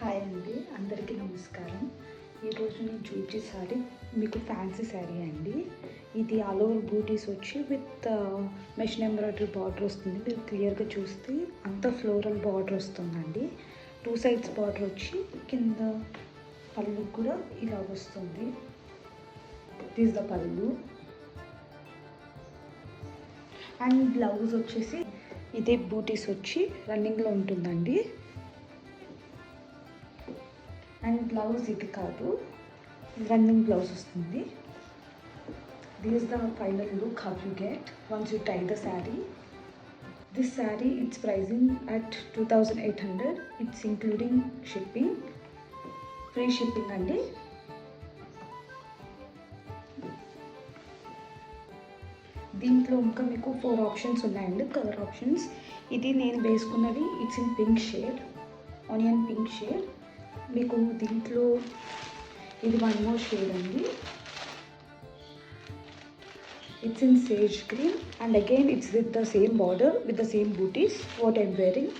Hi అండి, అందరికీ నమస్కారం. ఈరోజు నేను చూపించే శారీ మీకు ఫ్యాన్సీ శారీ అండి. ఇది ఆల్ ఓవర్ బూటీస్ వచ్చి విత్ మెషిన్ ఎంబ్రాయిడరీ బార్డర్ వస్తుంది. మీరు క్లియర్గా చూస్తే అంతా ఫ్లోరల్ బార్డర్ వస్తుందండి. 2 సైడ్స్ బార్డర్ వచ్చి కింద పళ్ళు కూడా ఇలా వస్తుంది. దిస్ ద పళ్ళు అండ్ బ్లౌజ్ వచ్చేసి ఇదే బూటీస్ వచ్చి రన్నింగ్లో ఉంటుందండి. అండ్ బ్లౌజ్ ఇది కాదు, రన్నింగ్ బ్లౌజ్ వస్తుంది. This the final look how you get once you tie the sari. This sari it's pricing at 2800. It's including shipping, free shipping అండి. దీంట్లో ఇంకా మీకు 4 ఆప్షన్స్ ఉన్నాయండి, కలర్ ఆప్షన్స్. ఇది నేను వేసుకున్నది it's in pink shade, onion pink shade. మీకు దీంట్లో ఇది 1 మోర్ షేడ్ అండి, it's in sage green and again it's with the same border with the same booties what I'm wearing.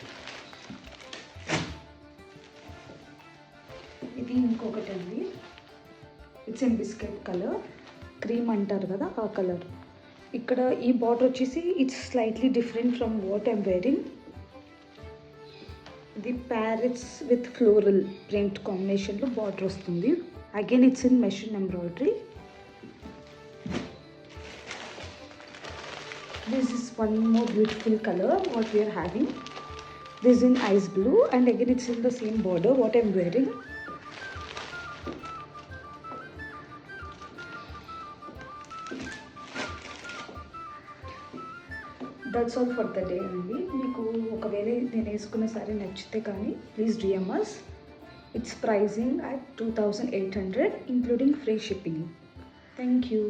ఇది ఇంకొకటి అండి, it's in biscuit colour, cream అంటారు కదా ఆ కలర్. ఇక్కడ ఈ బార్డర్ వచ్చేసి it's slightly different from what I'm wearing. ఇది ప్యారెట్స్ విత్ ఫ్లోరల్ ప్రింట్ కాంబినేషన్లో బార్డర్ వస్తుంది. Again it's in machine embroidery. This is 1 more beautiful color what we are having. This is in ice blue and again it's in the same border what I'm wearing. That's all for the day అండి. మీకు ఒకవేళ నేను వేసుకున్న సారీ నచ్చితే కానీ please DM us. It's pricing at 2800 including free shipping. Thank you.